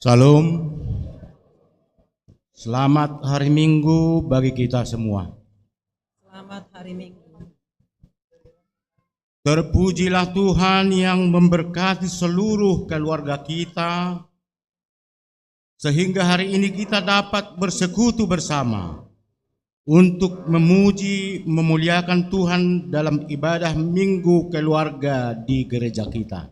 Salam, selamat hari Minggu bagi kita semua. Selamat hari Minggu. Terpujilah Tuhan yang memberkati seluruh keluarga kita, sehingga hari ini kita dapat bersekutu bersama untuk memuji, memuliakan Tuhan dalam ibadah Minggu Keluarga di gereja kita.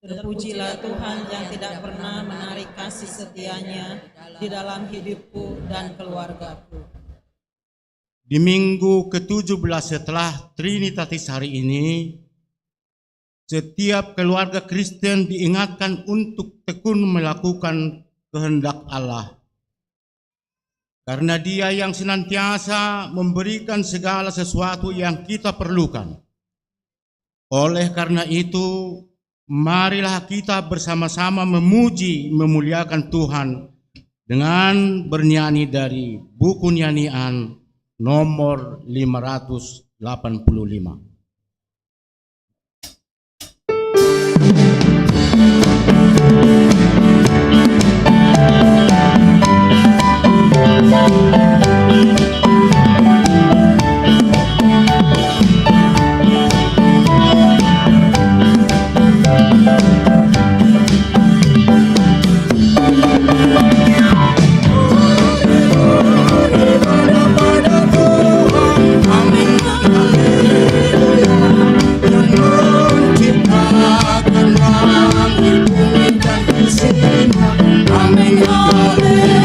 Terpujilah Tuhan yang tidak pernah menarik kasih setianya di dalam hidupku dan keluargaku. Di minggu ke-17 setelah Trinitatis hari ini, setiap keluarga Kristen diingatkan untuk tekun melakukan kehendak Allah. Karena Dia yang senantiasa memberikan segala sesuatu yang kita perlukan. Oleh karena itu, marilah kita bersama-sama memuji, memuliakan Tuhan dengan bernyanyi dari buku nyanyian nomor 585. Amin, haleluya.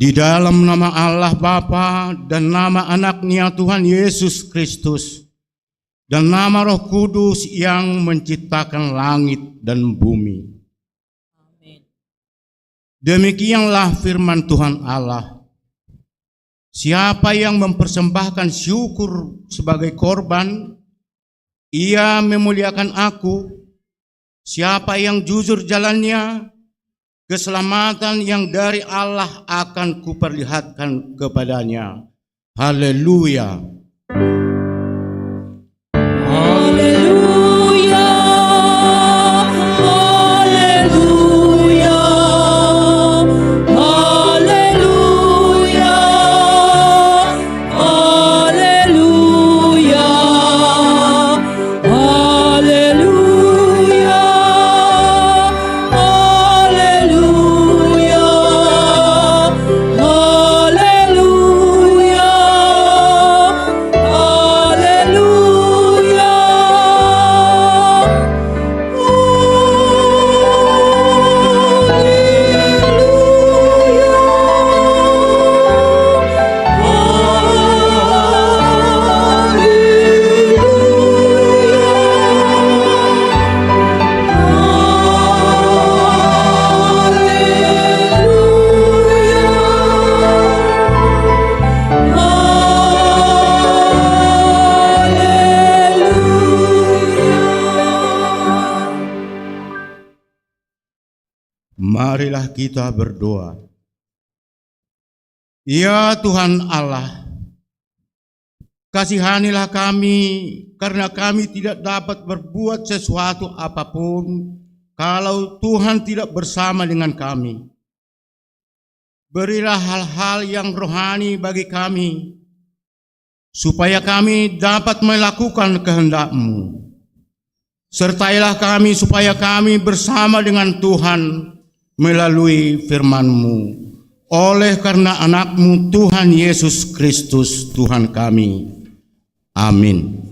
Di dalam nama Allah Bapa dan nama anaknya Tuhan Yesus Kristus dan nama Roh Kudus yang menciptakan langit dan bumi. Amin. Demikianlah firman Tuhan Allah. Siapa yang mempersembahkan syukur sebagai korban, ia memuliakan aku. Siapa yang jujur jalannya, keselamatan yang dari Allah akan kuperlihatkan kepadanya. Haleluya. Haleluya. Haleluya. Haleluya. Haleluya. Haleluya. Haleluya. Haleluya. Marilah kita berdoa. Ya Tuhan Allah, kasihanilah kami karena kami tidak dapat berbuat sesuatu apapun kalau Tuhan tidak bersama dengan kami. Berilah hal-hal yang rohani bagi kami, supaya kami dapat melakukan kehendak-Mu. Sertailah kami supaya kami bersama dengan Tuhan melalui firman-Mu, oleh karena anak-Mu Tuhan Yesus Kristus Tuhan kami. Amin.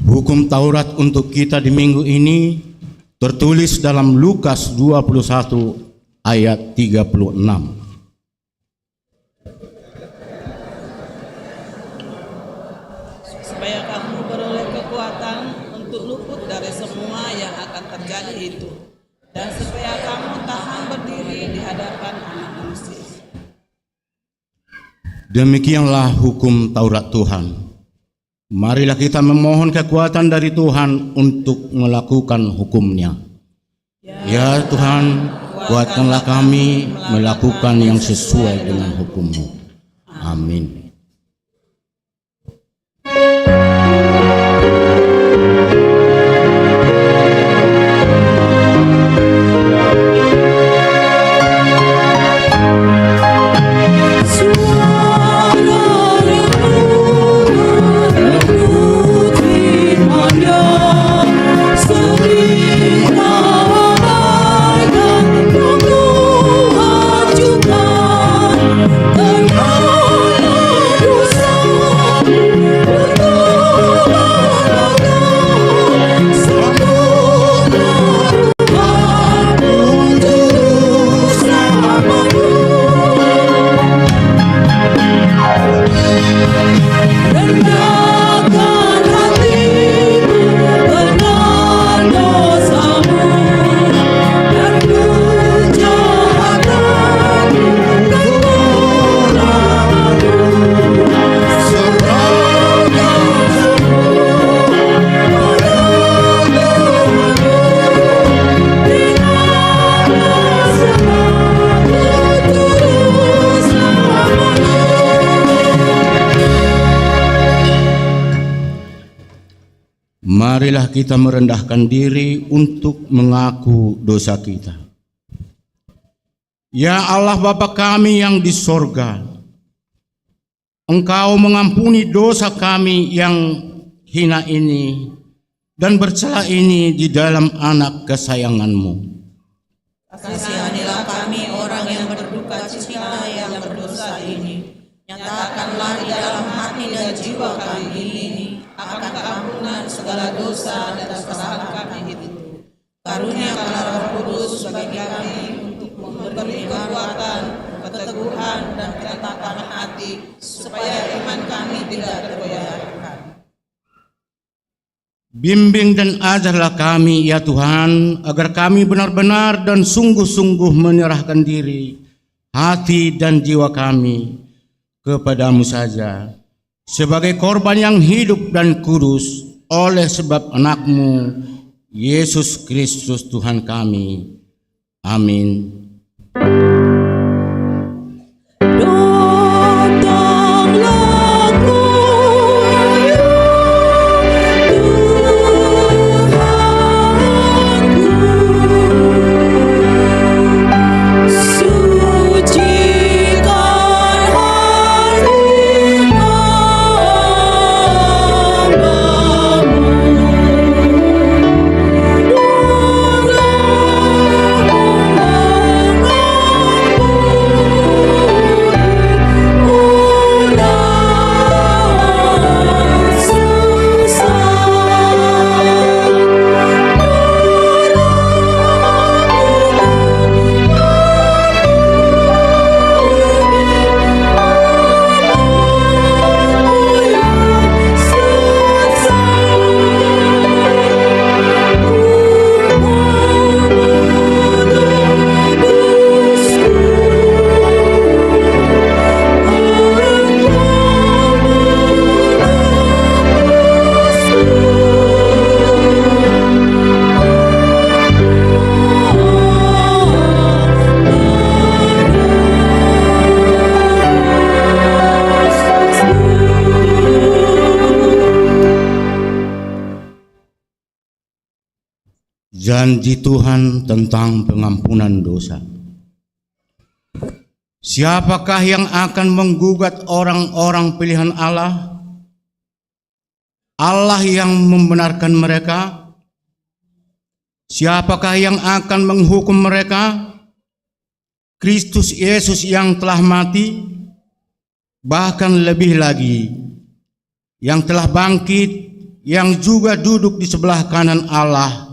Hukum Taurat untuk kita di minggu ini tertulis dalam Lukas 21 ayat 36. Supaya kamu beroleh kekuatan untuk luput dari semua yang akan terjadi itu, dan supaya kamu tahan berdiri di hadapan Anak Manusia. Demikianlah hukum Taurat Tuhan. Marilah kita memohon kekuatan dari Tuhan untuk melakukan hukum-Nya. Ya Tuhan, kuatkanlah kami melakukan yang sesuai dengan hukum-Mu. Amin. Suara marilah kita merendahkan diri untuk mengaku dosa kita. Ya Allah Bapa kami yang di sorga, Engkau mengampuni dosa kami yang hina ini dan bercela ini di dalam anak kesayangan-Mu. Kasihanilah kami orang yang berduka cita yang berdosa ini. Nyatakanlah di dalam hati dan jiwa kami ini akan keampunan segala dosa dan kesalahan kami itu. Karuniakanlah Roh Kudus bagi kami untuk memberi kekuatan, keteguhan dan ketetapan hati supaya iman kami tidak tergoyahkan. Bimbing dan ajarlah kami ya Tuhan, agar kami benar-benar dan sungguh-sungguh menyerahkan diri, hati dan jiwa kami kepadamu saja, sebagai korban yang hidup dan kudus oleh sebab anak-Mu, Yesus Kristus Tuhan kami. Amin. Janji Tuhan tentang pengampunan dosa. Siapakah yang akan menggugat orang-orang pilihan Allah? Allah yang membenarkan mereka. Siapakah yang akan menghukum mereka? Kristus Yesus yang telah mati, bahkan lebih lagi, yang telah bangkit, yang juga duduk di sebelah kanan Allah,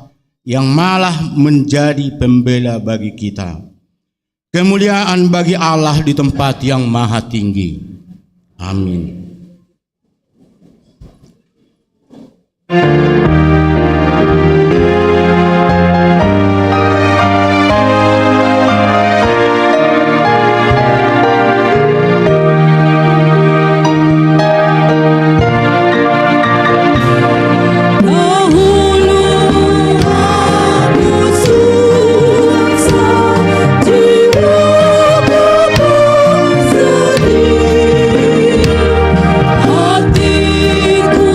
yang malah menjadi pembela bagi kita. Kemuliaan bagi Allah di tempat yang maha tinggi. Amin. Hatiku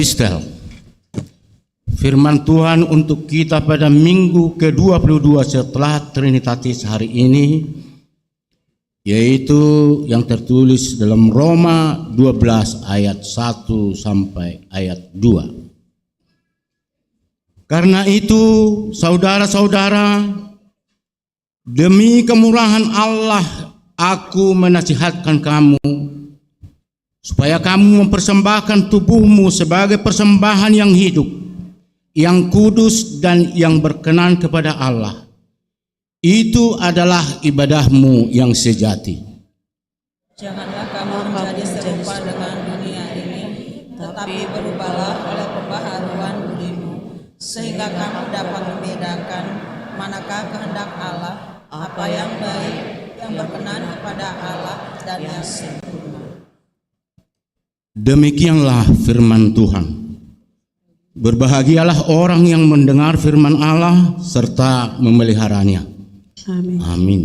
Epistel. Firman Tuhan untuk kita pada minggu ke-22 setelah Trinitatis hari ini, yaitu yang tertulis dalam Roma 12 ayat 1 sampai ayat 2. Karena itu, saudara-saudara, demi kemurahan Allah, aku menasihatkan kamu, supaya kamu mempersembahkan tubuhmu sebagai persembahan yang hidup, yang kudus dan yang berkenan kepada Allah. Itu adalah ibadahmu yang sejati. Janganlah kamu menjadi serupa dengan dunia ini, tetapi berubahlah oleh pembaharuan budimu, sehingga kamu dapat membedakan manakah kehendak Allah, apa yang baik, yang berkenan kepada Allah, dan yang sempurna. Demikianlah firman Tuhan. Berbahagialah orang yang mendengar firman Allah serta memeliharanya. Amin. Amin.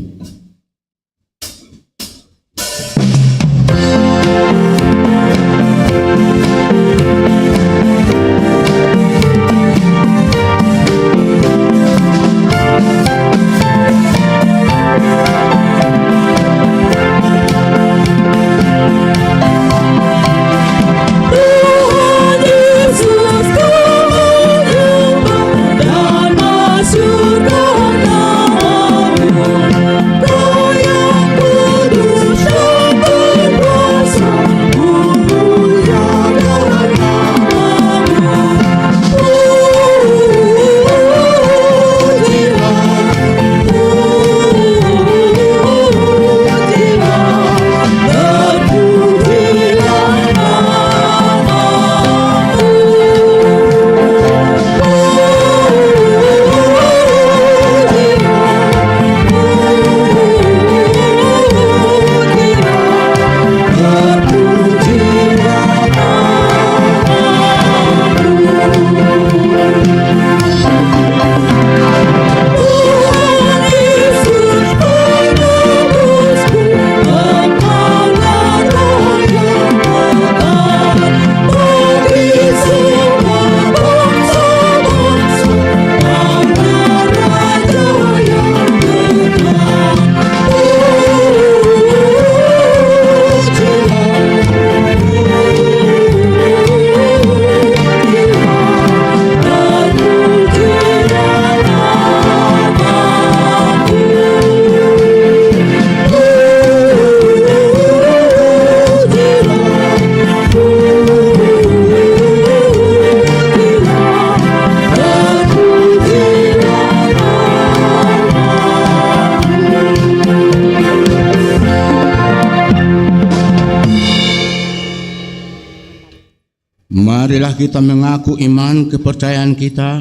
Marilah kita mengaku iman kepercayaan kita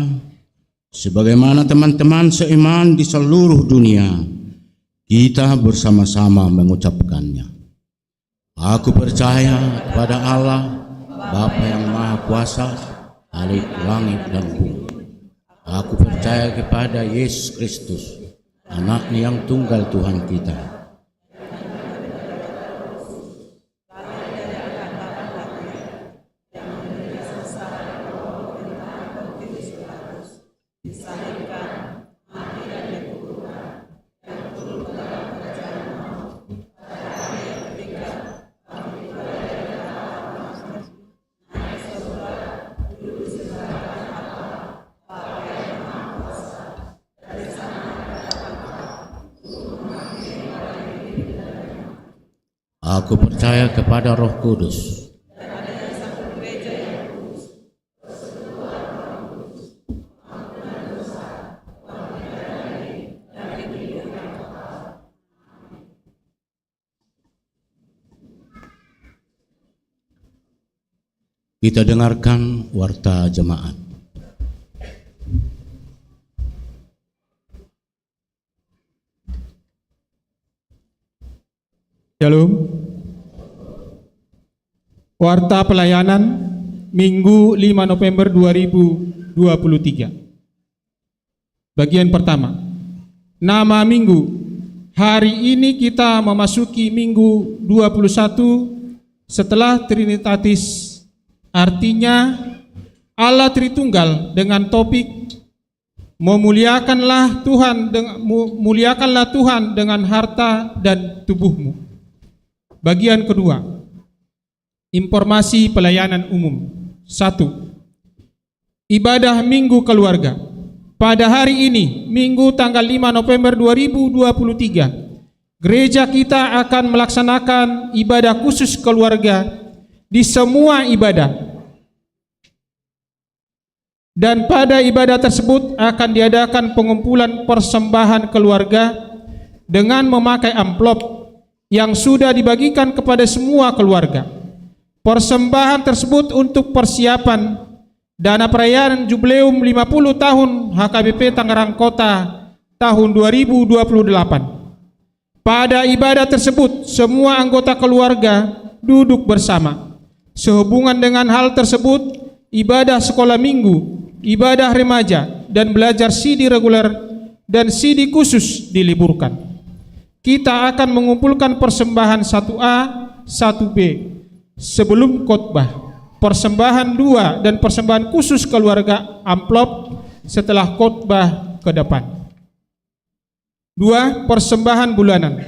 sebagaimana teman-teman seiman di seluruh dunia. Kita bersama-sama mengucapkannya. Aku percaya kepada Allah, Bapa yang Maha Kuasa, Khalik langit dan bumi. Aku percaya kepada Yesus Kristus, Anaknya yang tunggal Tuhan kita, Aku percaya kepada Roh Kudus, kita dengarkan warta jemaat. Shalom. Warta pelayanan Minggu 5 November 2023. Bagian pertama. Nama minggu. Hari ini kita memasuki minggu 21 setelah Trinitatis. Artinya Allah Tritunggal dengan topik muliakanlah Tuhan dengan harta dan tubuhmu. Bagian kedua, informasi pelayanan umum. 1. Ibadah Minggu Keluarga. Pada hari ini, Minggu tanggal 5 November 2023, gereja kita akan melaksanakan ibadah khusus keluarga di semua ibadah. Dan pada ibadah tersebut akan diadakan pengumpulan persembahan keluarga dengan memakai amplop yang sudah dibagikan kepada semua keluarga. Persembahan tersebut untuk persiapan dana perayaan Jubileum 50 tahun HKBP Tangerang Kota tahun 2028. Pada ibadah tersebut, semua anggota keluarga duduk bersama. Sehubungan dengan hal tersebut, ibadah sekolah minggu, ibadah remaja, dan belajar CD reguler dan CD khusus diliburkan. Kita akan mengumpulkan persembahan 1A, 1B sebelum khotbah, persembahan 2 dan persembahan khusus keluarga amplop setelah khotbah ke depan. 2. Persembahan bulanan.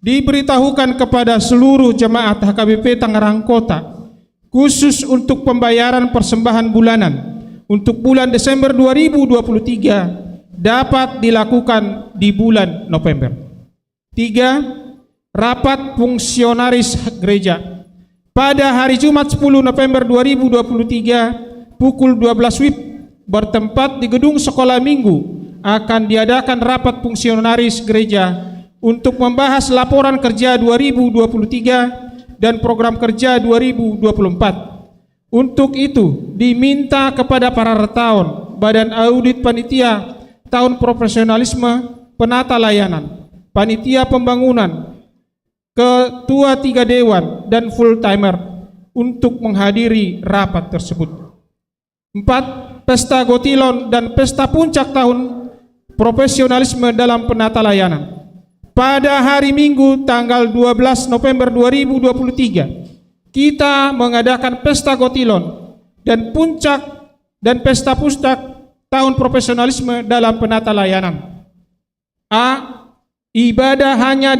Diberitahukan kepada seluruh jemaat HKBP Tangerang Kota khusus untuk pembayaran persembahan bulanan untuk bulan Desember 2023 dapat dilakukan di bulan November. 3. Rapat fungsionaris gereja. Pada hari Jumat 10 November 2023 pukul 12 WIB bertempat di gedung sekolah minggu akan diadakan rapat fungsionaris gereja untuk membahas laporan kerja 2023 dan program kerja 2024. Untuk itu diminta kepada para retaun, Badan Audit Panitia Tahun Profesionalisme Penata Layanan, Panitia Pembangunan, Ketua 3 Dewan, dan full timer untuk menghadiri rapat tersebut. 4. Pesta Gotilon dan Pesta Puncak Tahun Profesionalisme dalam Penata Layanan. Pada hari Minggu tanggal 12 November 2023 kita mengadakan Pesta Gotilon dan Pesta Puncak Tahun Profesionalisme dalam Penata Layanan. A. Ibadah hanya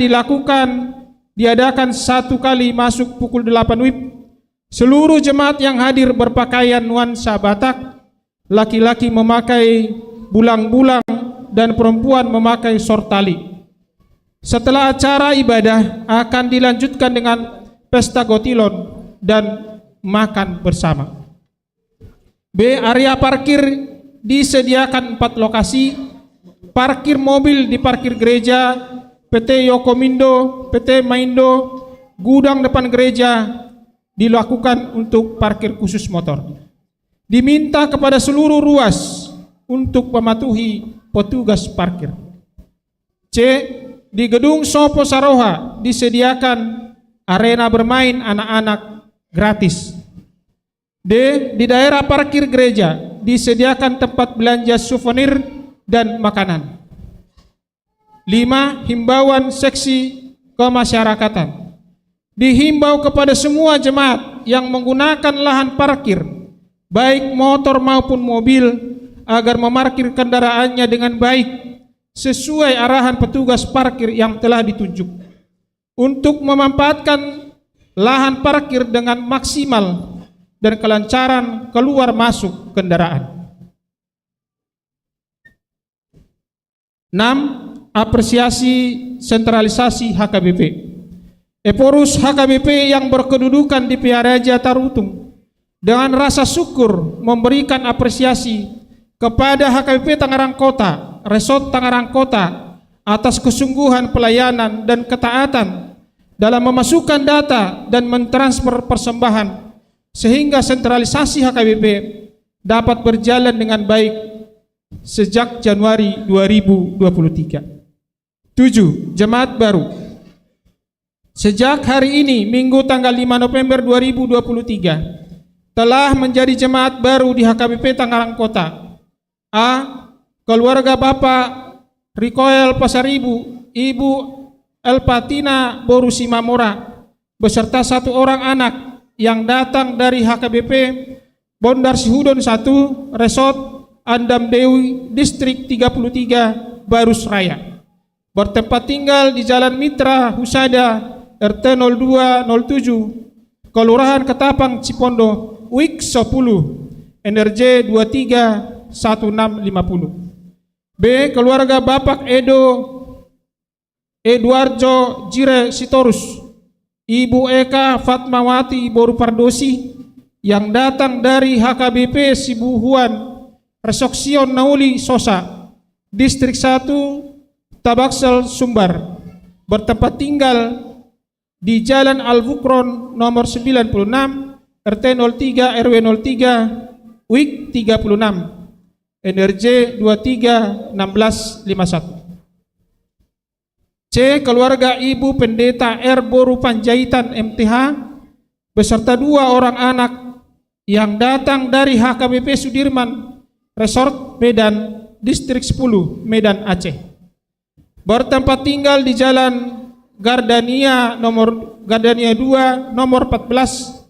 diadakan 1 kali masuk pukul 8 WIB. Seluruh jemaat yang hadir berpakaian nuansa Batak, laki-laki memakai bulang-bulang dan perempuan memakai sortali. Setelah acara ibadah akan dilanjutkan dengan Pesta Gotilon dan makan bersama. B. Area parkir disediakan 4 lokasi. Parkir mobil di parkir gereja, PT Yokomindo, PT Maindo, gudang depan gereja dilakukan untuk parkir khusus motor. Diminta kepada seluruh ruas untuk mematuhi petugas parkir. C. Di gedung Sopo Saroha disediakan arena bermain anak-anak gratis. D. Di daerah parkir gereja disediakan tempat belanja souvenir dan makanan. 5. Himbauan seksi kemasyarakatan. Dihimbau kepada semua jemaat yang menggunakan lahan parkir, baik motor maupun mobil, agar memarkir kendaraannya dengan baik sesuai arahan petugas parkir yang telah ditunjuk. Untuk memanfaatkan lahan parkir dengan maksimal dan kelancaran keluar masuk kendaraan. 6. Apresiasi sentralisasi HKBP. Eporus HKBP yang berkedudukan di Piaraja Tarutung dengan rasa syukur memberikan apresiasi kepada HKBP Tangerang Kota, Resort Tangerang Kota atas kesungguhan pelayanan dan ketaatan dalam memasukkan data dan mentransfer persembahan sehingga sentralisasi HKBP dapat berjalan dengan baik sejak Januari 2023. 7. Jemaat baru. Sejak hari ini, Minggu tanggal 5 November 2023, telah menjadi jemaat baru di HKBP Tangerang Kota. A. Keluarga Bapak Rikoel Pasaribu, Ibu Elpatina Borusimamora, beserta 1 orang anak yang datang dari HKBP Bondar Sihudon 1, Resort Andam Dewi, Distrik 33, Barus Raya. Bertempat tinggal di Jalan Mitra Husada, RT 0207, Kelurahan Ketapang Cipondo, WIK 10, NRJ 231650. B. Keluarga Bapak Eduardo Jire Sitorus, Ibu Eka Fatmawati Borupardosi yang datang dari HKBP Sibuhuan Resoksion Nauli Sosa, Distrik 1, Tabaksel, Sumbar, bertempat tinggal di Jalan Al-Bukron nomor 96, RT 03 RW 03, WIK 36, NRJ 231651. C. Keluarga Ibu Pendeta R. Boru Panjaitan MTH beserta 2 orang anak yang datang dari HKBP Sudirman Resort Medan, Distrik 10, Medan, Aceh. Bertempat tinggal di Jalan Gardania 2 nomor 14,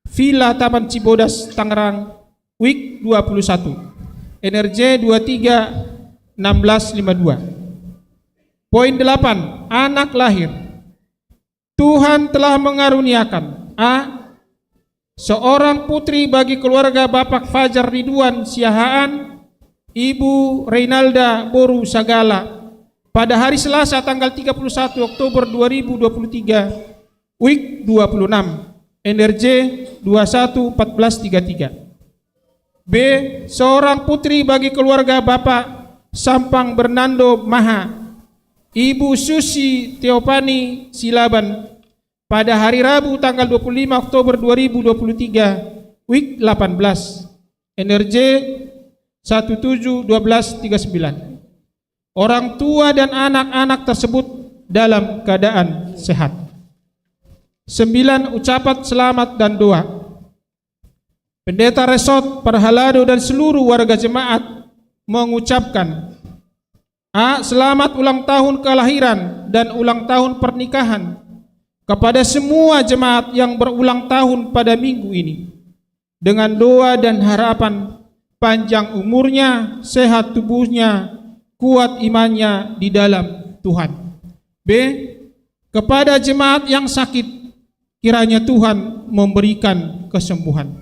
Villa Taman Cibodas, Tangerang, WIK 21, NRJ 231652. Poin 8. Anak lahir. Tuhan telah mengaruniakan A. Seorang putri bagi keluarga Bapak Fajar Ridwan Siahaan, Ibu Reynalda Boru Sagala, pada hari Selasa tanggal 31 Oktober 2023, WIK 26, NRJ 211433. B. Seorang putri bagi keluarga Bapak Sampang Bernando Maha, Ibu Susi Teopani Silaban, pada hari Rabu tanggal 25 Oktober 2023, WIK 18, NRJ 171239. Orang tua dan anak-anak tersebut dalam keadaan sehat. 9. Ucapan selamat dan doa. Pendeta Resort Parhalado dan seluruh warga jemaat mengucapkan A. Selamat ulang tahun kelahiran dan ulang tahun pernikahan kepada semua jemaat yang berulang tahun pada minggu ini, dengan doa dan harapan panjang umurnya, sehat tubuhnya, kuat imannya di dalam Tuhan. B. Kepada jemaat yang sakit, kiranya Tuhan memberikan kesembuhan.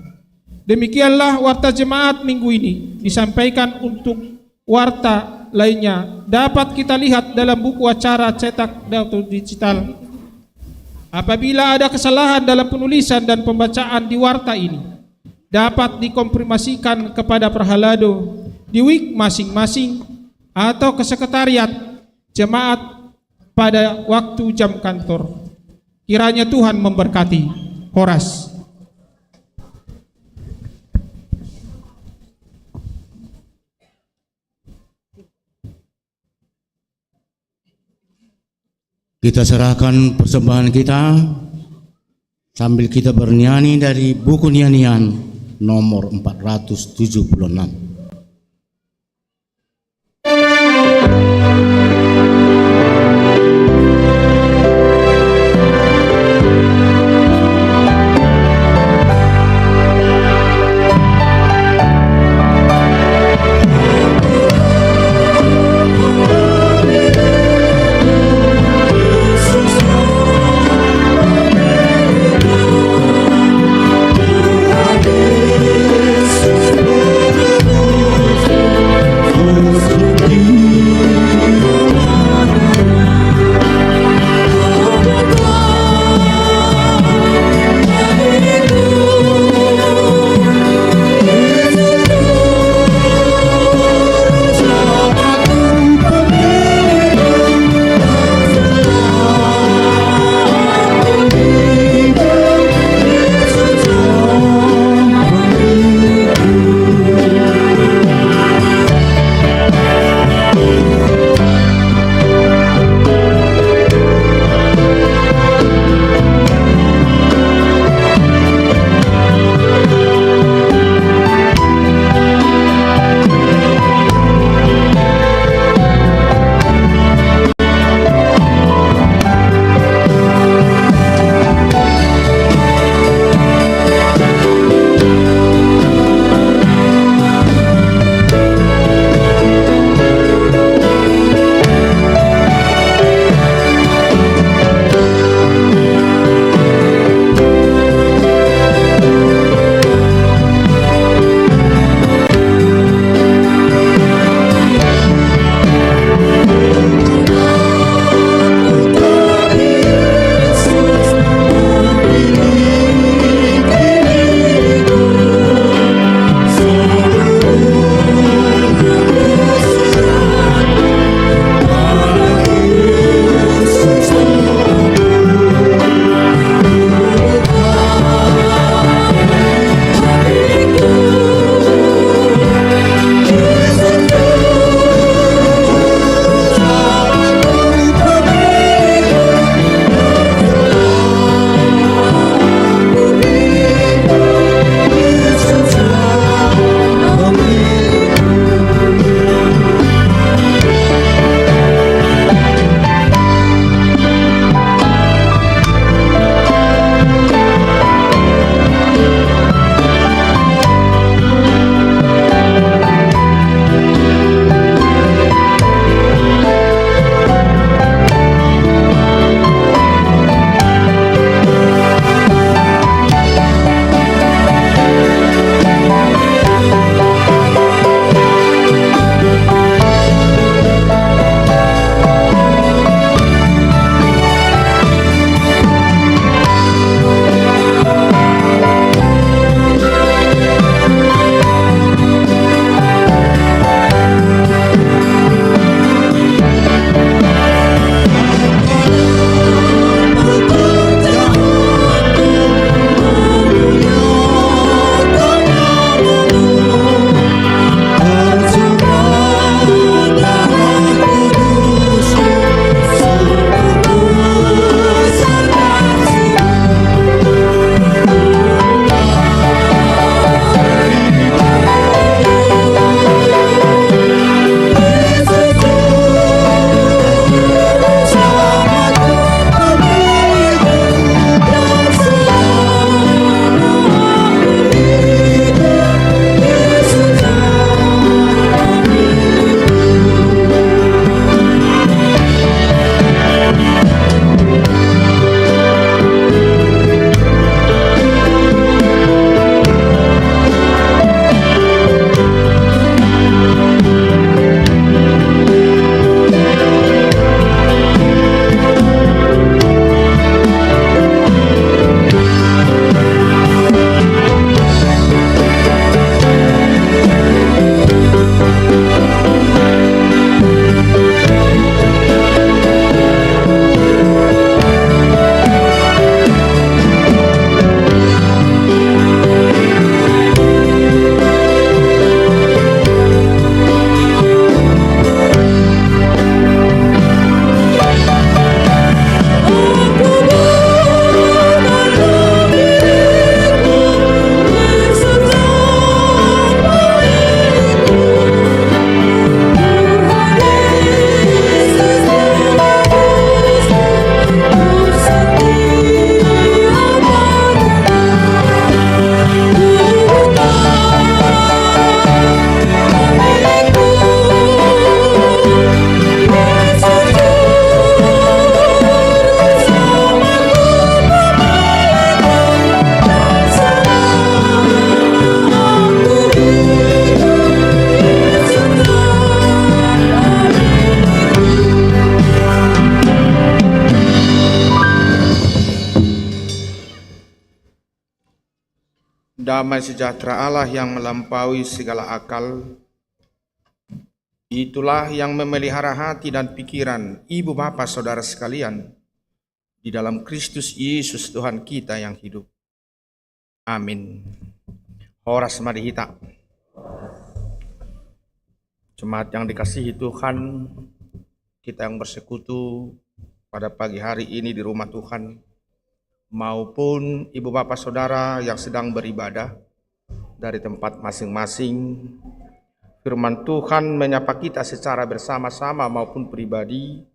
Demikianlah warta jemaat minggu ini. Disampaikan untuk warta lainnya dapat kita lihat dalam buku acara cetak atau digital. Apabila ada kesalahan dalam penulisan dan pembacaan di warta ini, dapat dikonfirmasikan kepada Parhalado di WIK masing-masing atau ke sekretariat jemaat pada waktu jam kantor. Kiranya Tuhan memberkati. Horas. Kita serahkan persembahan kita sambil kita bernyanyi dari buku nyanyian nomor 476. Yesus damai sejahtera Allah yang melampaui segala akal, itulah yang memelihara hati dan pikiran ibu bapa saudara sekalian di dalam Kristus Yesus Tuhan kita yang hidup. Amin. Horas marihita. Jemaat yang dikasihi Tuhan, kita yang bersekutu pada pagi hari ini di rumah Tuhan, maupun ibu bapak saudara yang sedang beribadah dari tempat masing-masing, firman Tuhan menyapa kita secara bersama-sama maupun pribadi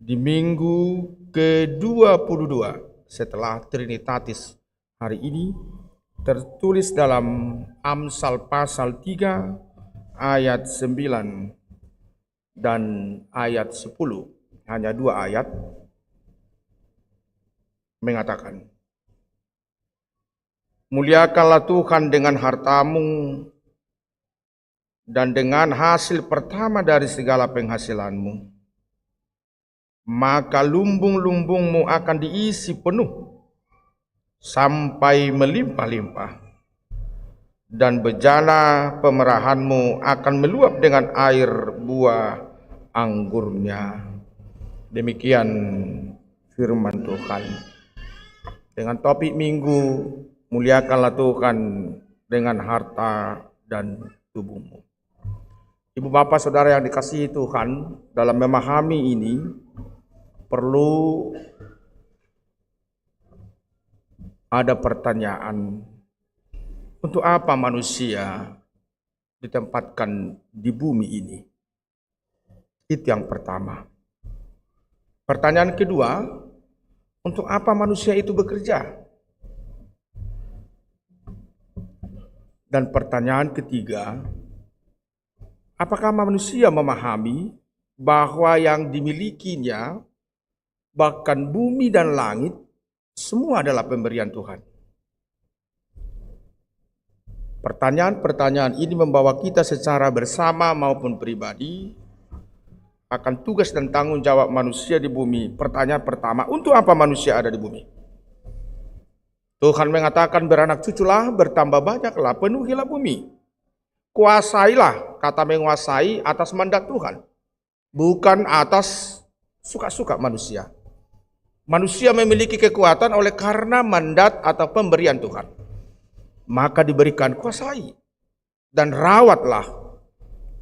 di minggu ke-22 setelah Trinitatis hari ini, tertulis dalam Amsal pasal 3 ayat 9 dan ayat 10, hanya 2 ayat, mengatakan, muliakanlah Tuhan dengan hartamu dan dengan hasil pertama dari segala penghasilanmu, maka lumbung-lumbungmu akan diisi penuh sampai melimpah-limpah, dan bejana pemerahanmu akan meluap dengan air buah anggurnya. Demikian firman Tuhan. Dengan topik minggu, muliakanlah Tuhan dengan harta dan tubuhmu. Ibu bapak saudara yang dikasihi Tuhan, dalam memahami ini perlu ada pertanyaan, untuk apa manusia ditempatkan di bumi ini? Itu yang pertama. Pertanyaan kedua, untuk apa manusia itu bekerja? Dan pertanyaan ketiga, apakah manusia memahami bahwa yang dimilikinya, bahkan bumi dan langit, semua adalah pemberian Tuhan? Pertanyaan-pertanyaan ini membawa kita secara bersama maupun pribadi akan tugas dan tanggung jawab manusia di bumi. Pertanyaan pertama, untuk apa manusia ada di bumi? Tuhan mengatakan, beranak cuculah, bertambah banyaklah, penuhilah bumi. Kuasailah, kata menguasai atas mandat Tuhan, bukan atas suka-suka manusia. Manusia memiliki kekuatan oleh karena mandat atau pemberian Tuhan. Maka diberikan kuasai dan rawatlah.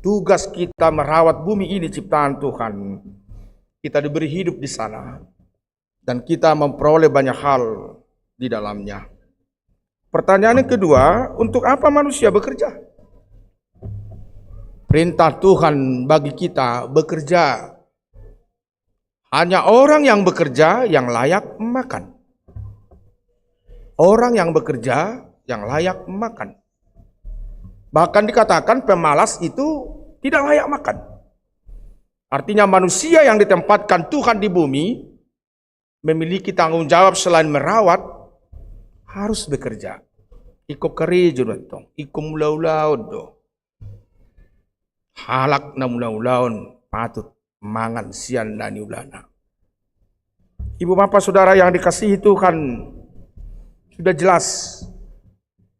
Tugas kita merawat bumi ini ciptaan Tuhan. Kita diberi hidup di sana dan kita memperoleh banyak hal di dalamnya. Pertanyaan yang kedua, untuk apa manusia bekerja? Perintah Tuhan bagi kita bekerja. Hanya orang yang bekerja yang layak makan. Orang yang bekerja yang layak makan. Bahkan dikatakan pemalas itu tidak layak makan. Artinya manusia yang ditempatkan Tuhan di bumi memiliki tanggung jawab selain merawat, harus bekerja. Iko kerja dong, iko mulaulaun do. Halak na mulaulaun patut mangan sian dan ulana. Ibu bapak saudara yang dikasihi Tuhan, sudah jelas.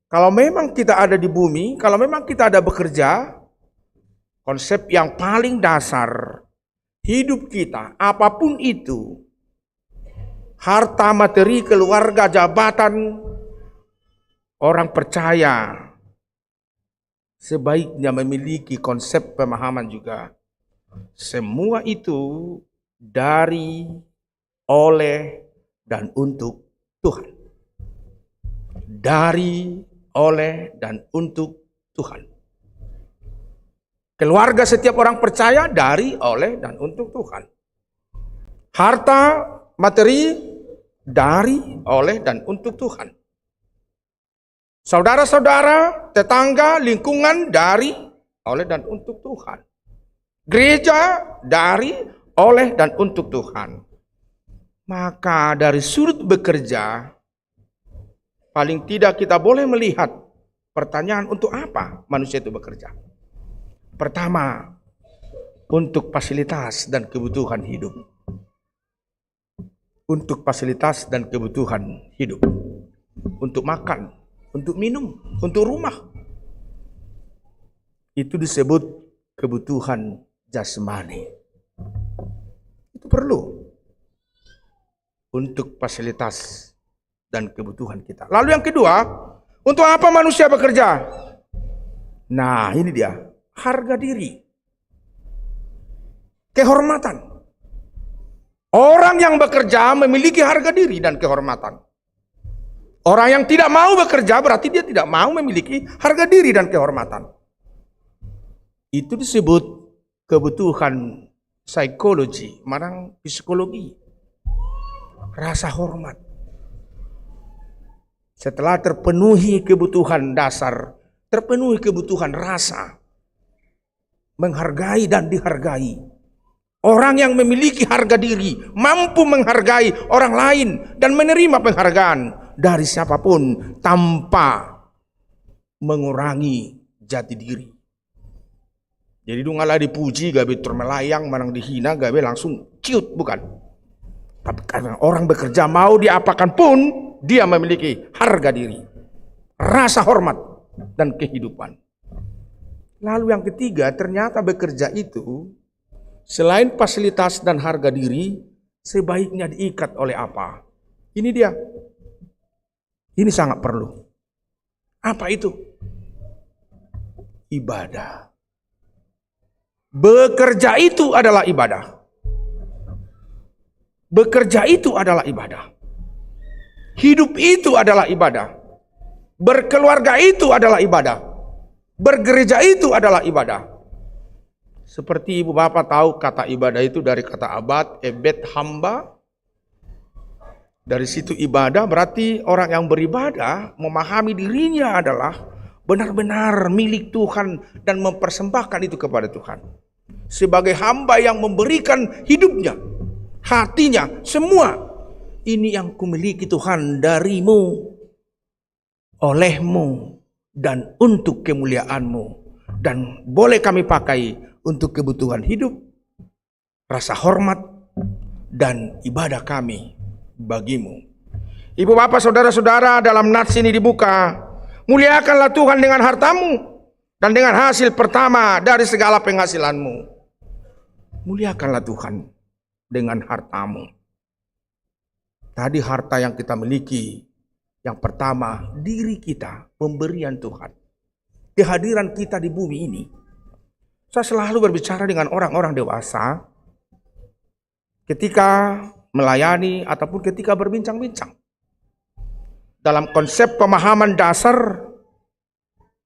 Kalau memang kita ada di bumi, kalau memang kita ada bekerja, konsep yang paling dasar hidup kita, apapun itu, harta, materi, keluarga, jabatan, orang percaya sebaiknya memiliki konsep pemahaman juga. Semua itu dari, oleh, dan untuk Tuhan. Dari, oleh, dan untuk Tuhan. Keluarga setiap orang percaya dari, oleh, dan untuk Tuhan. Harta, materi, dari, oleh, dan untuk Tuhan. Saudara-saudara, tetangga, lingkungan, dari, oleh, dan untuk Tuhan. Gereja, dari, oleh, dan untuk Tuhan. Maka dari sudut bekerja, paling tidak kita boleh melihat pertanyaan, untuk apa manusia itu bekerja. Pertama, untuk fasilitas dan kebutuhan hidup. Untuk fasilitas dan kebutuhan hidup. Untuk makan, untuk minum, untuk rumah. Itu disebut kebutuhan jasmani. Itu perlu untuk fasilitas dan kebutuhan kita. Lalu yang kedua, untuk apa manusia bekerja? Nah, ini dia, harga diri. Kehormatan. Orang yang bekerja memiliki harga diri dan kehormatan. Orang yang tidak mau bekerja berarti dia tidak mau memiliki harga diri dan kehormatan. Itu disebut kebutuhan psikologi, marang psikologi. Rasa hormat. Setelah terpenuhi kebutuhan dasar, terpenuhi kebutuhan rasa, menghargai dan dihargai. Orang yang memiliki harga diri, mampu menghargai orang lain dan menerima penghargaan dari siapapun tanpa mengurangi jati diri. Jadi ngalah dipuji, gabe termelayang, manang dihina, gabe langsung ciut, bukan. Tapi karena orang bekerja mau diapakan pun, dia memiliki harga diri, rasa hormat, dan kehidupan. Lalu yang ketiga, ternyata bekerja itu, selain fasilitas dan harga diri, sebaiknya diikat oleh apa? Ini dia. Ini sangat perlu. Apa itu? Ibadah. Bekerja itu adalah ibadah. Bekerja itu adalah ibadah. Hidup itu adalah ibadah. Berkeluarga itu adalah ibadah. Bergereja itu adalah ibadah. Seperti ibu bapak tahu kata ibadah itu dari kata abad, ebed, hamba. Dari situ ibadah berarti orang yang beribadah memahami dirinya adalah benar-benar milik Tuhan dan mempersembahkan itu kepada Tuhan. Sebagai hamba yang memberikan hidupnya, hatinya, semua. Ini yang kumiliki Tuhan darimu, olehmu, dan untuk kemuliaanmu. Dan boleh kami pakai untuk kebutuhan hidup, rasa hormat, dan ibadah kami bagimu. Ibu bapak saudara-saudara, dalam nats ini dibuka, muliakanlah Tuhan dengan hartamu dan dengan hasil pertama dari segala penghasilanmu. Muliakanlah Tuhan dengan hartamu. Tadi harta yang kita miliki, yang pertama diri kita, pemberian Tuhan. Kehadiran kita di bumi ini. Saya selalu berbicara dengan orang-orang dewasa ketika melayani ataupun ketika berbincang-bincang. Dalam konsep pemahaman dasar,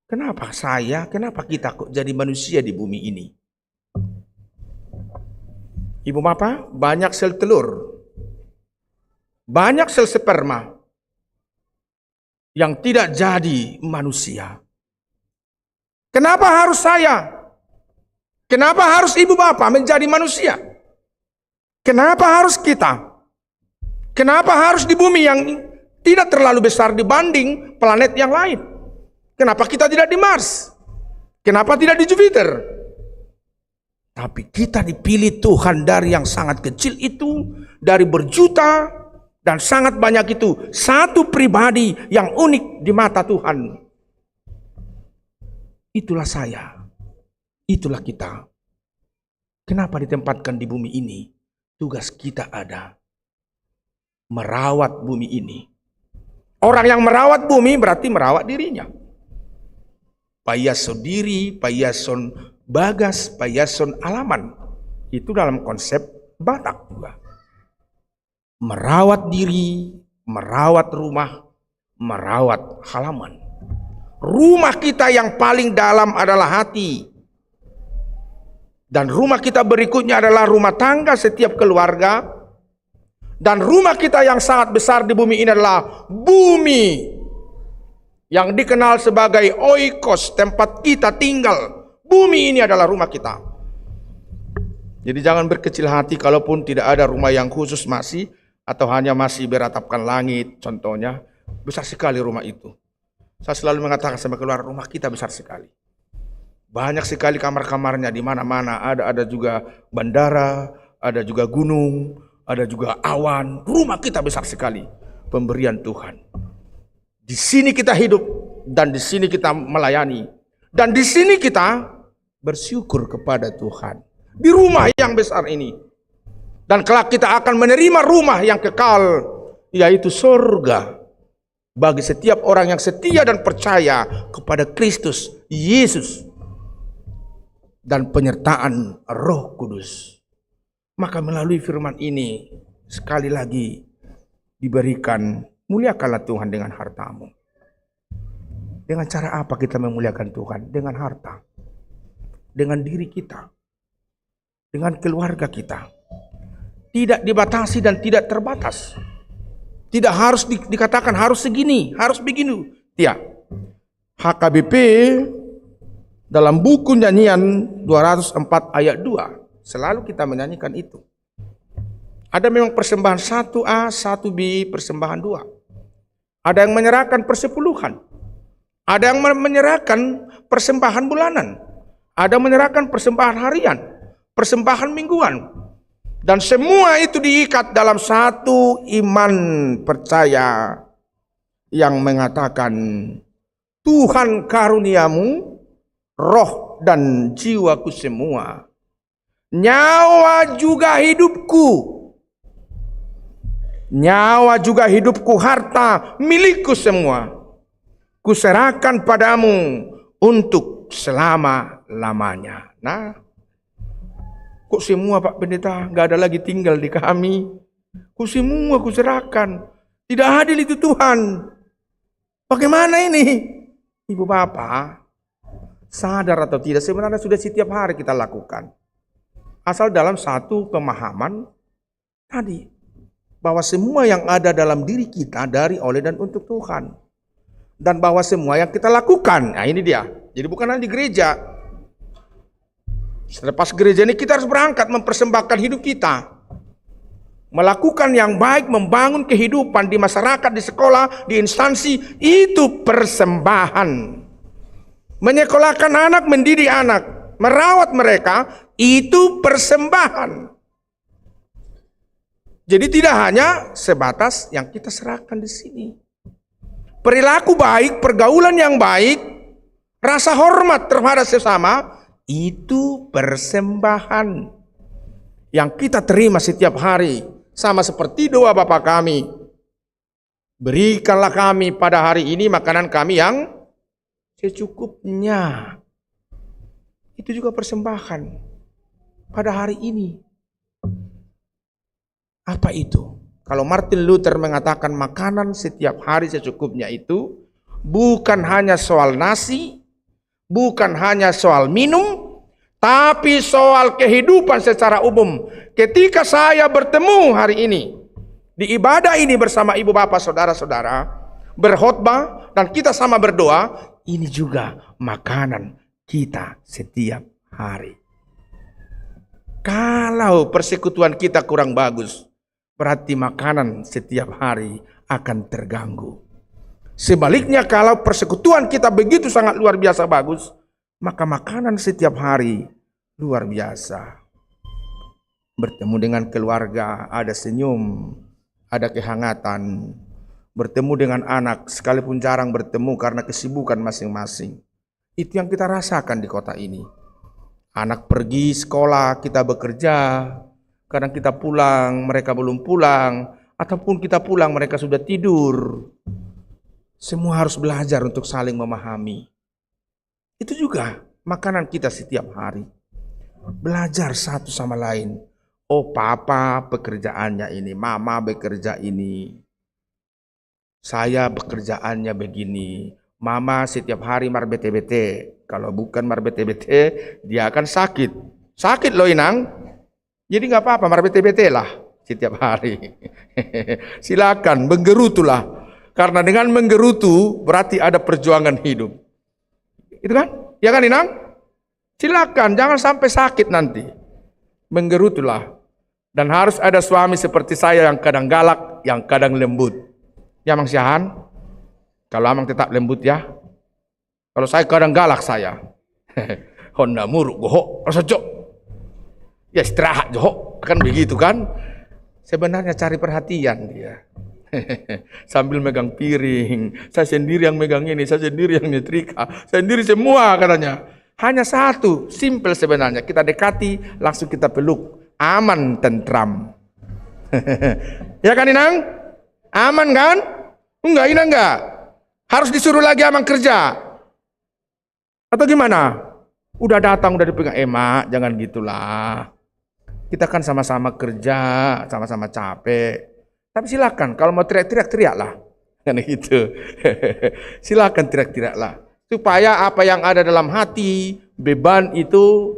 kenapa kita kok jadi manusia di bumi ini? Ibu bapak, banyak sel telur, banyak sel sperma yang tidak jadi manusia. Kenapa harus saya? Kenapa harus ibu bapak menjadi manusia? Kenapa harus kita? Kenapa harus di bumi yang tidak terlalu besar dibanding planet yang lain? Kenapa kita tidak di Mars? Kenapa tidak di Jupiter? Tapi kita dipilih Tuhan dari yang sangat kecil itu, dari berjuta dan sangat banyak itu, satu pribadi yang unik di mata Tuhan. Itulah saya, itulah kita. Kenapa ditempatkan di bumi ini? Tugas kita ada merawat bumi ini. Orang yang merawat bumi berarti merawat dirinya. Payason diri, payason bagas, payason alaman. Itu dalam konsep Batak juga. Merawat diri, merawat rumah, merawat halaman. Rumah kita yang paling dalam adalah hati. Dan rumah kita berikutnya adalah rumah tangga setiap keluarga. Dan rumah kita yang sangat besar di bumi ini adalah bumi. Yang dikenal sebagai oikos, tempat kita tinggal. Bumi ini adalah rumah kita. Jadi jangan berkecil hati kalaupun tidak ada rumah yang khusus masih. Atau hanya masih beratapkan langit contohnya. Besar sekali rumah itu. Saya selalu mengatakan sama keluarga, rumah kita besar sekali. Banyak sekali kamar-kamarnya di mana-mana. Ada juga bandara, ada juga gunung, ada juga awan. Rumah kita besar sekali. Pemberian Tuhan. Di sini kita hidup. dan di sini kita melayani, dan di sini kita bersyukur kepada Tuhan di rumah yang besar ini. Dan kelak kita akan menerima rumah yang kekal, yaitu surga, bagi setiap orang yang setia dan percaya kepada Kristus Yesus dan penyertaan Roh Kudus. Maka melalui firman ini sekali lagi diberikan, muliakanlah Tuhan dengan hartamu. Dengan cara apa kita memuliakan Tuhan? Dengan harta, dengan diri kita, dengan keluarga kita. Tidak dibatasi dan tidak terbatas. Tidak harus dikatakan harus segini, harus begini. Tidak. HKBP dalam buku nyanyian 204 ayat 2 selalu kita menyanyikan itu. Ada memang persembahan 1A, 1B, persembahan 2. Ada yang menyerahkan persepuluhan. Ada yang menyerahkan persembahan bulanan. Ada yang menyerahkan persembahan harian, persembahan mingguan. Dan semua itu diikat dalam satu iman percaya yang mengatakan, Tuhan karuniamu, roh dan jiwaku semua, nyawa juga hidupku, nyawa juga hidupku, harta milikku semua, kuserahkan padamu untuk selama-lamanya. Nah, kok semua Pak Pendeta, nggak ada lagi tinggal di kami. Kok semua kuserahkan. Tidak adil itu Tuhan. Bagaimana ini? Ibu Bapak, sadar atau tidak, sebenarnya sudah setiap hari kita lakukan. Asal dalam satu pemahaman tadi, bahwa semua yang ada dalam diri kita dari, oleh, dan untuk Tuhan. Dan bahwa semua yang kita lakukan, nah ini dia. Jadi bukan hanya di gereja. Selepas gereja ini kita harus berangkat mempersembahkan hidup kita. Melakukan yang baik, membangun kehidupan di masyarakat, di sekolah, di instansi, itu persembahan. Menyekolahkan anak, mendidik anak, merawat mereka, itu persembahan. Jadi tidak hanya sebatas yang kita serahkan di sini. Perilaku baik, pergaulan yang baik, rasa hormat terhadap sesama, itu persembahan yang kita terima setiap hari. Sama seperti doa Bapa kami, berikanlah kami pada hari ini makanan kami yang secukupnya. Itu juga persembahan pada hari ini. Apa itu? Kalau Martin Luther mengatakan makanan setiap hari secukupnya, itu bukan hanya soal nasi, bukan hanya soal minum, tapi soal kehidupan secara umum. Ketika saya bertemu hari ini, di ibadah ini bersama ibu bapak saudara-saudara, berkhotbah dan kita sama berdoa, ini juga makanan kita setiap hari. Kalau persekutuan kita kurang bagus, berarti makanan setiap hari akan terganggu. Sebaliknya kalau persekutuan kita begitu sangat luar biasa bagus, maka makanan setiap hari luar biasa. Bertemu dengan keluarga, ada senyum, ada kehangatan. Bertemu dengan anak, sekalipun jarang bertemu karena kesibukan masing-masing. Itu yang kita rasakan di kota ini. Anak pergi sekolah, kita bekerja. Kadang kita pulang, mereka belum pulang. Ataupun kita pulang, mereka sudah tidur. Semua harus belajar untuk saling memahami. Itu juga makanan kita setiap hari. Belajar satu sama lain. Oh, papa pekerjaannya ini, mama bekerja ini. Saya bekerjaannya begini. Mama setiap hari marbete-bete. Kalau bukan marbete-bete, dia akan sakit. Sakit loh Inang. Jadi nggak apa-apa, marbete-bete lah setiap hari. Silakan, menggerutulah. Karena dengan menggerutu berarti ada perjuangan hidup. Itu kan? Ya kan Inang? Silakan, jangan sampai sakit nanti. Menggerutulah. Dan harus ada suami seperti saya yang kadang galak, yang kadang lembut. Ya Mang Syahan? Kalau Amang tetap lembut ya. Kalau saya kadang galak saya. Honda muruk, gohok, rasa jok. Ya istirahat, jok. Kan begitu kan? Sebenarnya cari perhatian dia. Sambil megang piring. Saya sendiri yang megang ini, saya sendiri yang nyetrika, saya sendiri semua katanya. Hanya satu, simple sebenarnya. Kita dekati, langsung kita peluk. Aman, tentram. Ya kan Inang? Aman kan? Enggak, Inang enggak. Harus disuruh lagi Amang kerja. Atau gimana? Udah datang, udah dipegang. Mak, jangan gitulah. Kita kan sama-sama kerja, sama-sama capek. Tapi silakan, kalau mau teriak-teriak, teriaklah. Kan gitu. Silakan teriak-teriaklah. Supaya apa yang ada dalam hati, beban itu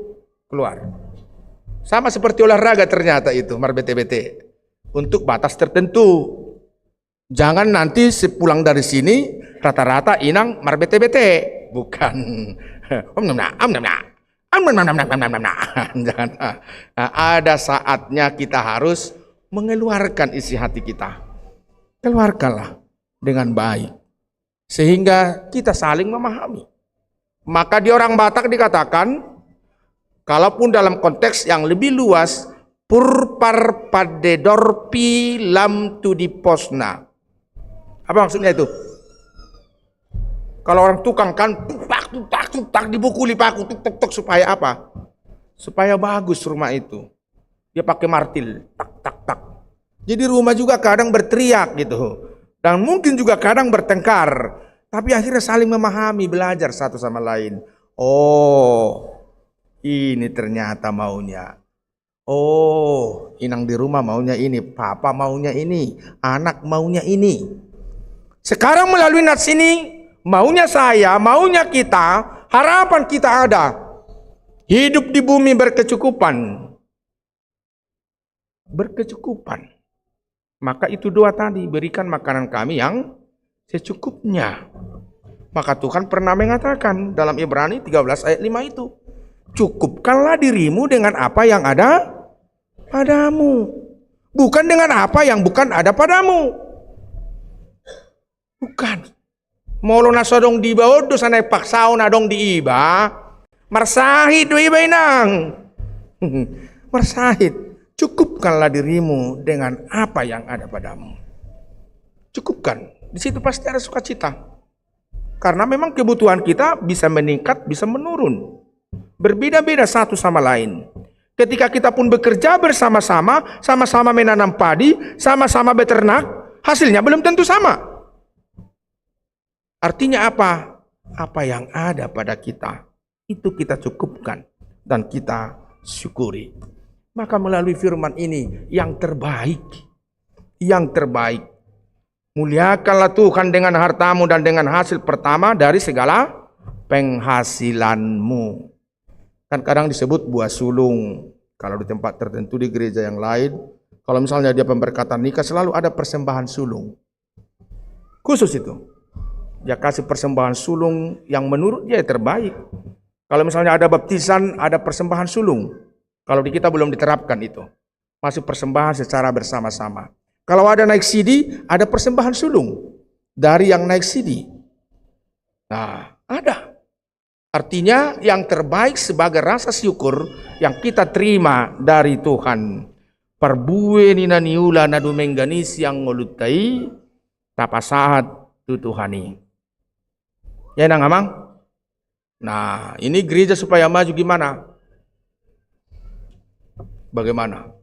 keluar. Sama seperti olahraga ternyata itu, marbete-bete. Untuk batas tertentu. Jangan nanti sepulang dari sini, rata-rata Inang marbete-bete. Bukan. Jangan. Ada saatnya kita harus mengeluarkan isi hati kita. Keluarkanlah dengan baik. Sehingga kita saling memahami. Maka di orang Batak dikatakan, kalaupun dalam konteks yang lebih luas, purpar padedorpi lam tu diposna. Apa maksudnya itu? Kalau orang tukang kan tutak dibukuli paku tuk supaya apa? Supaya bagus rumah itu. Dia pakai martil tak. Jadi rumah juga kadang berteriak gitu. Dan mungkin juga kadang bertengkar. Tapi akhirnya saling memahami, belajar satu sama lain. Oh, ini ternyata maunya. Oh, Inang di rumah maunya ini, papa maunya ini, anak maunya ini. Sekarang melalui nats ini, maunya saya, maunya kita, harapan kita ada. Hidup di bumi berkecukupan. Berkecukupan. Maka itu doa tadi, berikan makanan kami yang secukupnya. Maka Tuhan pernah mengatakan dalam Ibrani 13 ayat 5 itu. Cukupkanlah dirimu dengan apa yang ada padamu. Bukan dengan apa yang bukan ada padamu. Bukan. Molo na sodong di bawah dosa na paksao na dong di iba. Marsahid do iba Inang. Marsahid. Cukupkanlah dirimu dengan apa yang ada padamu. Cukupkan. Di situ pasti ada sukacita. Karena memang kebutuhan kita bisa meningkat, bisa menurun. Berbeda-beda satu sama lain. Ketika kita pun bekerja bersama-sama, sama-sama menanam padi, sama-sama beternak, hasilnya belum tentu sama. Artinya apa? Apa yang ada pada kita, itu kita cukupkan dan kita syukuri. Maka melalui firman ini yang terbaik. Muliakanlah Tuhan dengan hartamu dan dengan hasil pertama dari segala penghasilanmu. Kan kadang disebut buah sulung. Kalau di tempat tertentu di gereja yang lain, kalau misalnya dia pemberkatan nikah selalu ada persembahan sulung. Khusus itu. Dia kasih persembahan sulung yang menurut dia terbaik. Kalau misalnya ada baptisan, ada persembahan sulung. Kalau di kita belum diterapkan itu. Masih persembahan secara bersama-sama. Kalau ada naik CD, ada persembahan sulung. Dari yang naik CD. Nah, ada. Artinya yang terbaik sebagai rasa syukur yang kita terima dari Tuhan. Parbue nina niula nadu mengganis yang ngolutai tapasahat tutuhani. Ya Nang Amang? Nah, ini gereja supaya maju gimana? Bagaimana?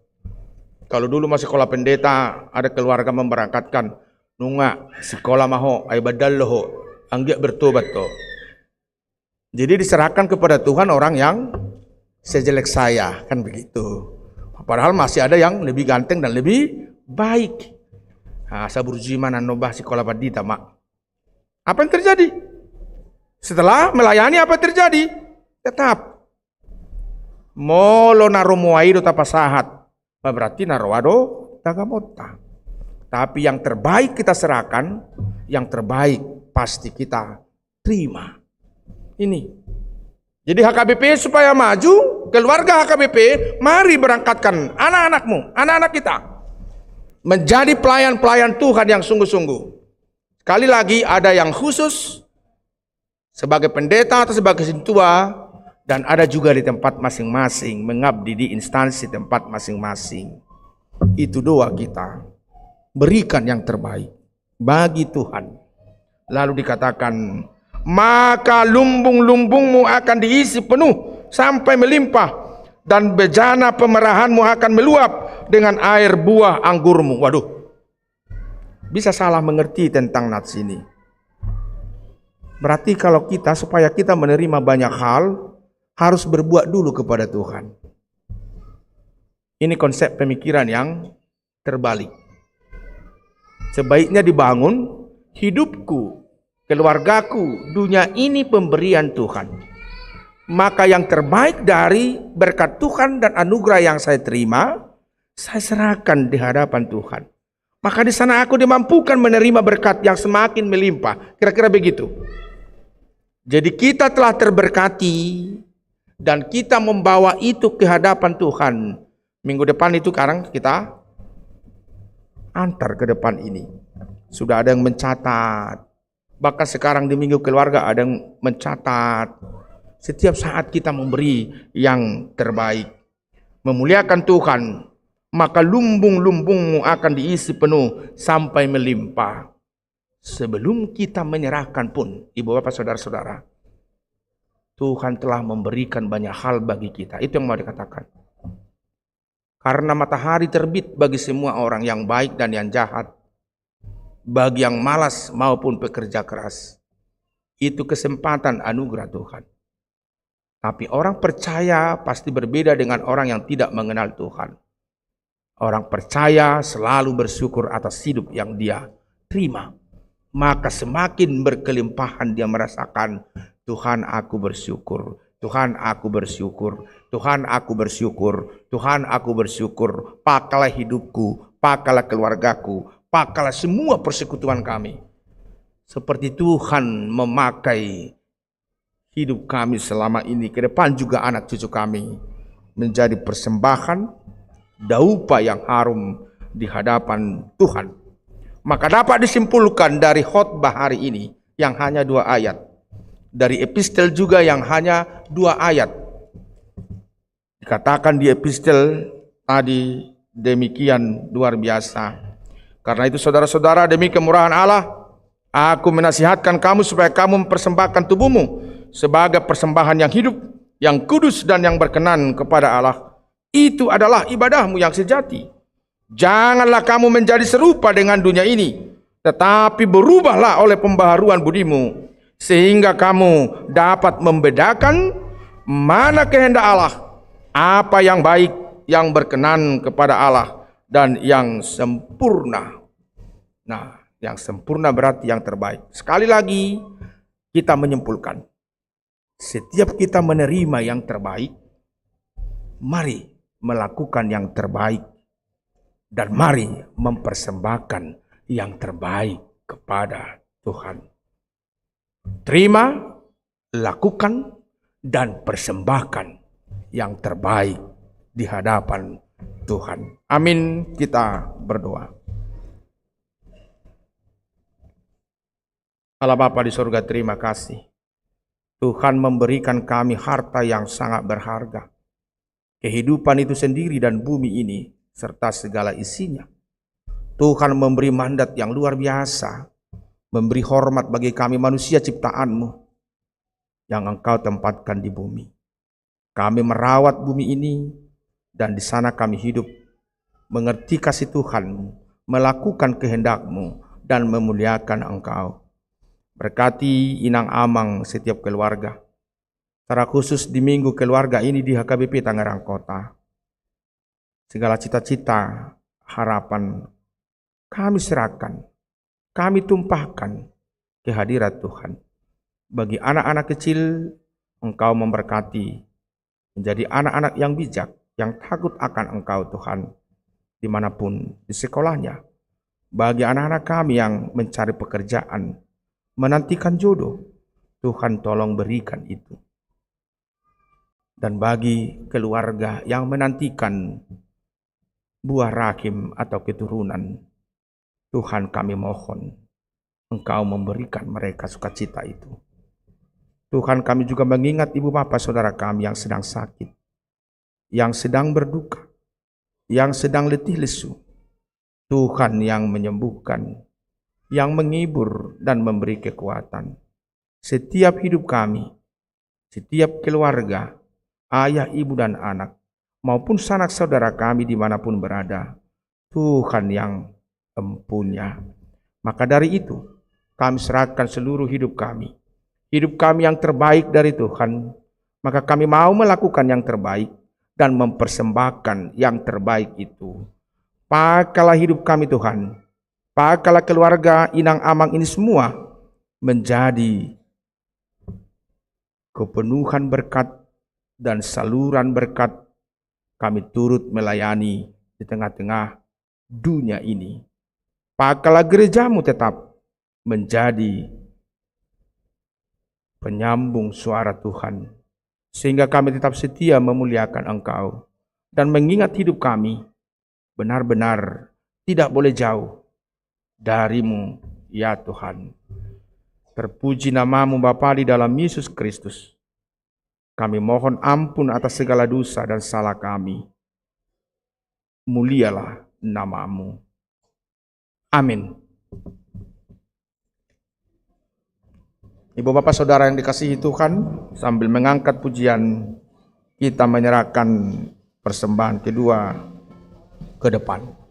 Kalau dulu masih sekolah pendeta, ada keluarga memberangkatkan, nunga sekolah maho, ay badal loho, anggiak bertobat to. Jadi diserahkan kepada Tuhan orang yang sejelek saya, kan begitu. Padahal masih ada yang lebih ganteng dan lebih baik. Nah, saburji mana nobah sekolah padita mak. Apa yang terjadi? Setelah melayani apa terjadi? Tetap. Molo naromuaido tapasahat. Berarti narwado tagamota. Tapi yang terbaik kita serahkan, yang terbaik pasti kita terima. Ini. Jadi HKBP supaya maju, keluarga HKBP, mari berangkatkan anak-anakmu, anak-anak kita. Menjadi pelayan-pelayan Tuhan yang sungguh-sungguh. Sekali lagi ada yang khusus sebagai pendeta atau sebagai sintua, dan ada juga di tempat masing-masing, mengabdi di instansi tempat masing-masing. Itu doa kita. berikan yang terbaik bagi Tuhan. Lalu dikatakan, maka lumbung-lumbungmu akan diisi penuh sampai melimpah, dan bejana pemerahanmu akan meluap dengan air buah anggurmu. Waduh, bisa salah mengerti tentang nats ini. Berarti kalau kita, supaya kita menerima banyak hal, harus berbuat dulu kepada Tuhan. Ini konsep pemikiran yang terbalik. Sebaiknya dibangun, hidupku, keluargaku, dunia ini pemberian Tuhan. Maka yang terbaik dari berkat Tuhan dan anugerah yang saya terima, saya serahkan di hadapan Tuhan. Maka di sana aku dimampukan menerima berkat yang semakin melimpah. Kira-kira begitu. Jadi kita telah terberkati dan kita membawa itu ke hadapan Tuhan. Minggu depan itu sekarang kita antar ke depan ini. Sudah ada yang mencatat. Bahkan sekarang di Minggu Keluarga ada yang mencatat. Setiap saat kita memberi yang terbaik. Memuliakan Tuhan. Maka lumbung-lumbungmu akan diisi penuh sampai melimpah. Sebelum kita menyerahkan pun, ibu bapak saudara-saudara, Tuhan telah memberikan banyak hal bagi kita. Itu yang mau dikatakan. Karena matahari terbit bagi semua orang yang baik dan yang jahat, bagi yang malas maupun pekerja keras. Itu kesempatan anugerah Tuhan. Tapi orang percaya pasti berbeda dengan orang yang tidak mengenal Tuhan. Orang percaya selalu bersyukur atas hidup yang dia terima. Maka semakin berkelimpahan dia merasakan, Tuhan aku bersyukur, Tuhan aku bersyukur, Tuhan aku bersyukur, Tuhan aku bersyukur. Pakailah hidupku, pakailah keluargaku, pakailah semua persekutuan kami. Seperti Tuhan memakai hidup kami selama ini, ke depan juga anak cucu kami menjadi persembahan daupa yang harum di hadapan Tuhan. Maka dapat disimpulkan dari khotbah hari ini yang hanya 2 ayat. Dari epistel juga yang hanya 2 ayat. Dikatakan di epistel tadi demikian luar biasa. Karena itu saudara-saudara, demi kemurahan Allah, aku menasihatkan kamu supaya kamu mempersembahkan tubuhmu sebagai persembahan yang hidup, yang kudus dan yang berkenan kepada Allah. Itu adalah ibadahmu yang sejati. Janganlah kamu menjadi serupa dengan dunia ini, tetapi berubahlah oleh pembaharuan budimu, sehingga kamu dapat membedakan mana kehendak Allah, apa yang baik, yang berkenan kepada Allah, dan yang sempurna. Nah, yang sempurna berarti yang terbaik. Sekali lagi kita menyimpulkan, setiap kita menerima yang terbaik, mari melakukan yang terbaik. Dan mari mempersembahkan yang terbaik kepada Tuhan. Terima, lakukan, dan persembahkan yang terbaik di hadapan Tuhan. Amin. Kita berdoa. Allah Bapa di surga, terima kasih. Tuhan memberikan kami harta yang sangat berharga. Kehidupan itu sendiri dan bumi ini serta segala isinya. Tuhan memberi mandat yang luar biasa, memberi hormat bagi kami manusia ciptaan-Mu yang Engkau tempatkan di bumi. Kami merawat bumi ini dan di sana kami hidup, mengerti kasih Tuhan-Mu, melakukan kehendak-Mu dan memuliakan Engkau. Berkati Inang Amang setiap keluarga, secara khusus di Minggu Keluarga ini di HKBP Tangerang Kota. Segala cita-cita, harapan kami serahkan, kami tumpahkan ke hadirat Tuhan. Bagi anak-anak kecil, Engkau memberkati, menjadi anak-anak yang bijak, yang takut akan Engkau Tuhan, dimanapun di sekolahnya. Bagi anak-anak kami yang mencari pekerjaan, menantikan jodoh, Tuhan tolong berikan itu. Dan bagi keluarga yang menantikan buah rahim atau keturunan, Tuhan kami mohon Engkau memberikan mereka sukacita itu. Tuhan kami juga mengingat ibu bapak saudara kami yang sedang sakit, yang sedang berduka, yang sedang letih lesu. Tuhan yang menyembuhkan, yang menghibur dan memberi kekuatan. Setiap hidup kami, setiap keluarga, ayah, ibu, dan anak, maupun sanak saudara kami dimanapun berada, Tuhan yang empunya. Maka dari itu, kami serahkan seluruh hidup kami yang terbaik dari Tuhan. Maka kami mau melakukan yang terbaik dan mempersembahkan yang terbaik itu. Pakailah hidup kami Tuhan, pakailah keluarga Inang Amang ini semua menjadi kepenuhan berkat dan saluran berkat. Kami turut melayani di tengah-tengah dunia ini. Pakailah gerejamu tetap menjadi penyambung suara Tuhan, sehingga kami tetap setia memuliakan Engkau dan mengingat hidup kami benar-benar tidak boleh jauh darimu, ya Tuhan. Terpuji namamu Bapa di dalam Yesus Kristus. Kami mohon ampun atas segala dosa dan salah kami. Mulialah namamu. Amin. Ibu bapak saudara yang dikasihi Tuhan, sambil mengangkat pujian, kita menyerahkan persembahan kedua ke depan.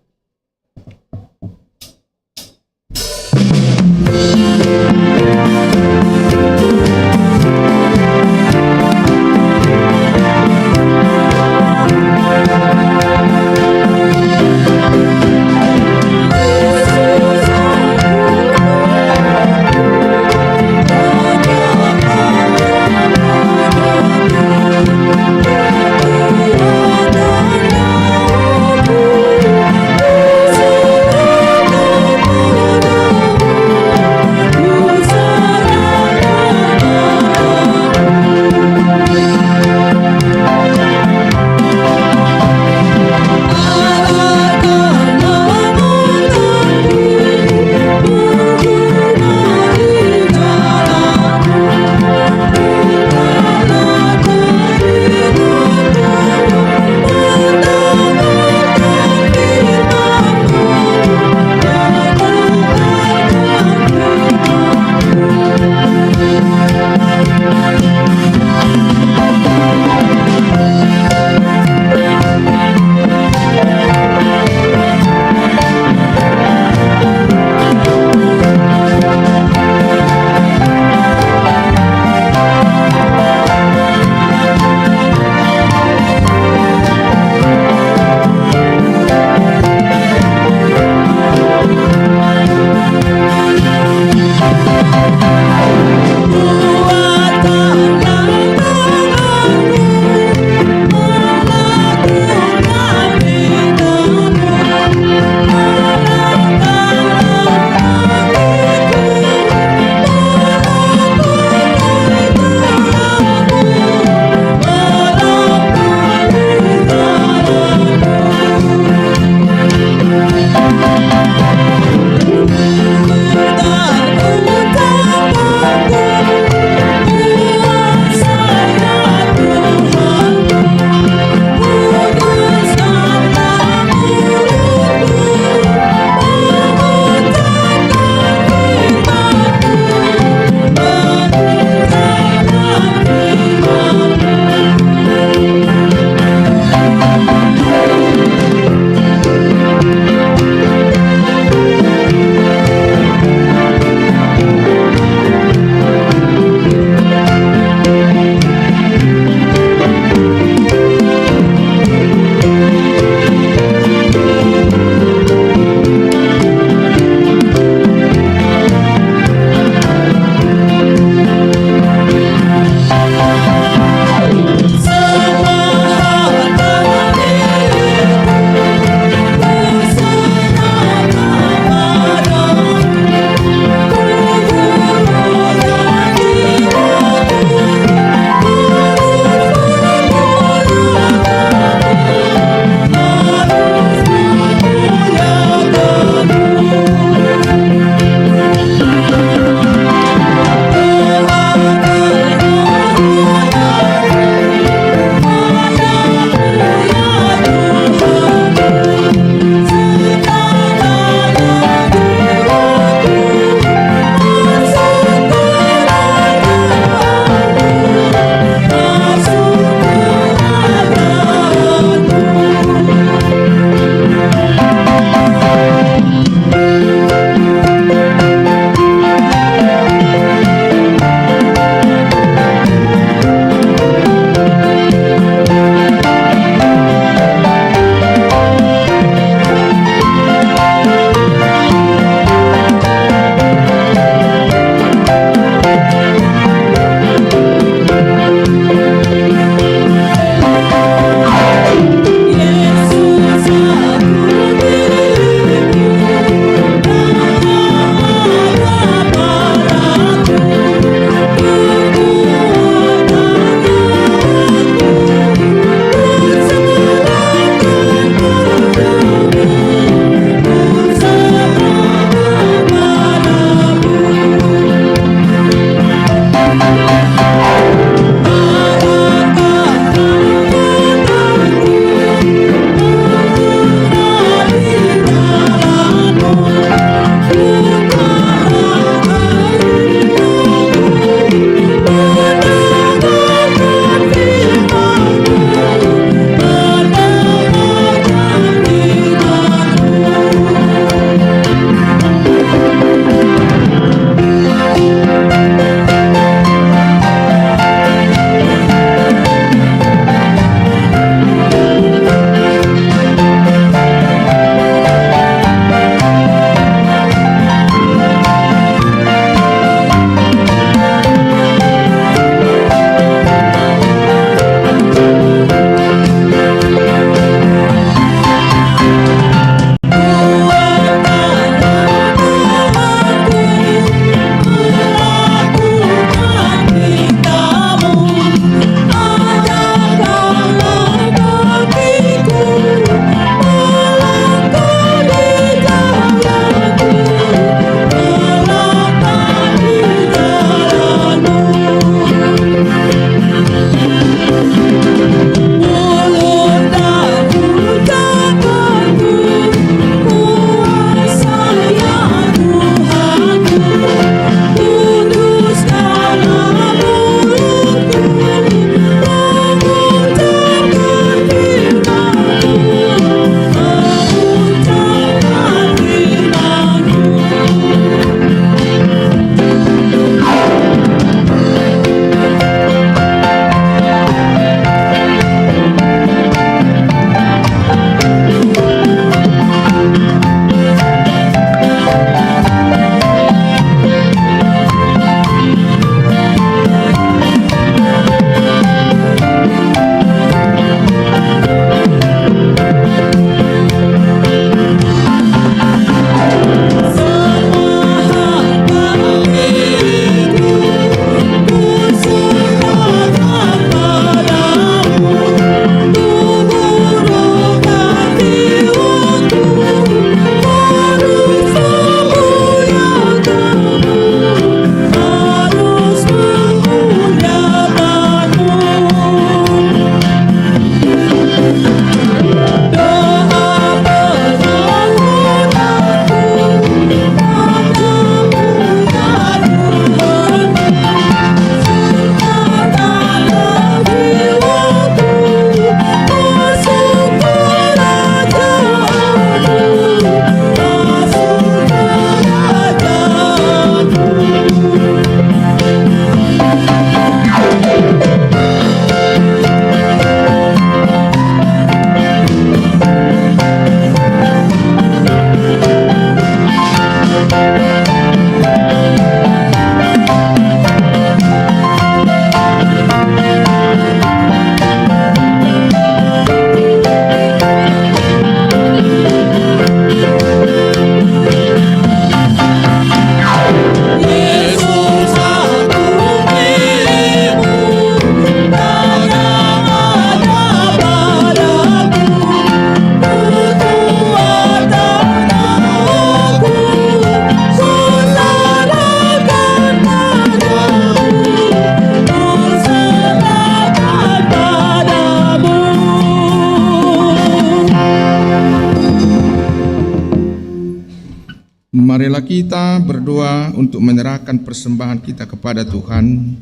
Marilah kita berdoa untuk menyerahkan persembahan kita kepada Tuhan.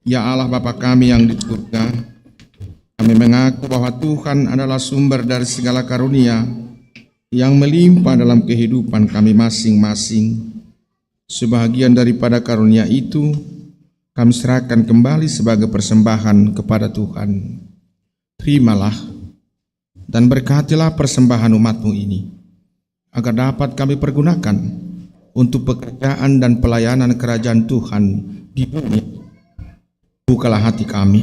Ya Allah Bapa kami yang di surga, kami mengaku bahwa Tuhan adalah sumber dari segala karunia yang melimpah dalam kehidupan kami masing-masing. Sebahagian daripada karunia itu kami serahkan kembali sebagai persembahan kepada Tuhan. Terimalah dan berkatilah persembahan umat-Mu ini, agar dapat kami pergunakan untuk pekerjaan dan pelayanan kerajaan Tuhan di bumi. Bukalah hati kami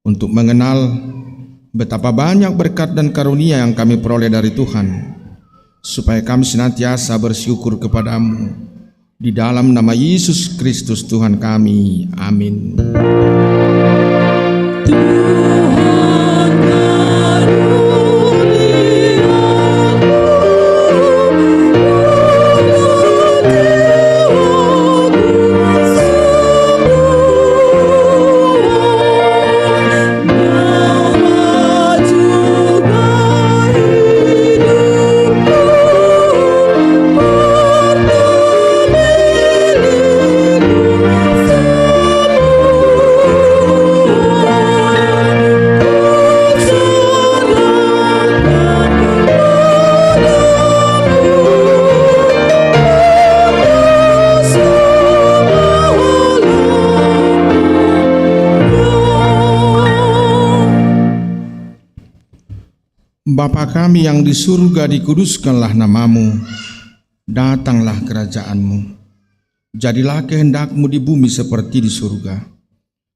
untuk mengenal betapa banyak berkat dan karunia yang kami peroleh dari Tuhan, supaya kami senantiasa bersyukur kepadamu. Di dalam nama Yesus Kristus Tuhan kami. Amin. Bapa kami yang di surga, dikuduskanlah namamu, datanglah kerajaanmu, jadilah kehendak-Mu di bumi seperti di surga.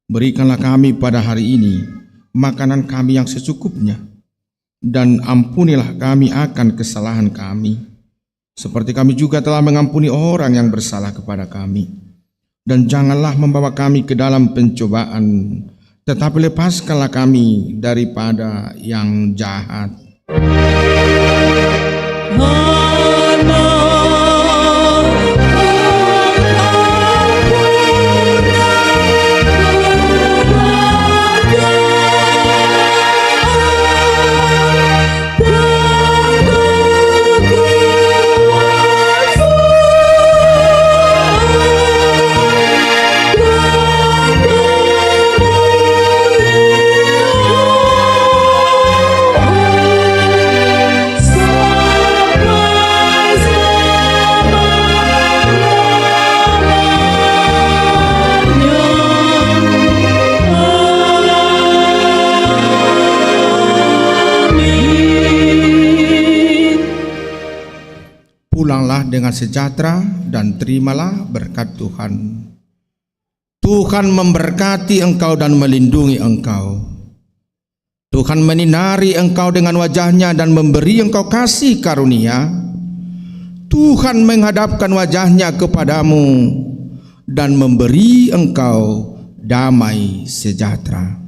Berikanlah kami pada hari ini makanan kami yang secukupnya, dan ampunilah kami akan kesalahan kami, seperti kami juga telah mengampuni orang yang bersalah kepada kami. Dan janganlah membawa kami ke dalam pencobaan, tetapi lepaskanlah kami daripada yang jahat. Pulanglah dengan sejahtera dan terimalah berkat Tuhan. Tuhan memberkati engkau dan melindungi engkau. Tuhan menyinari engkau dengan wajah-Nya dan memberi engkau kasih karunia. Tuhan menghadapkan wajah-Nya kepadamu dan memberi engkau damai sejahtera.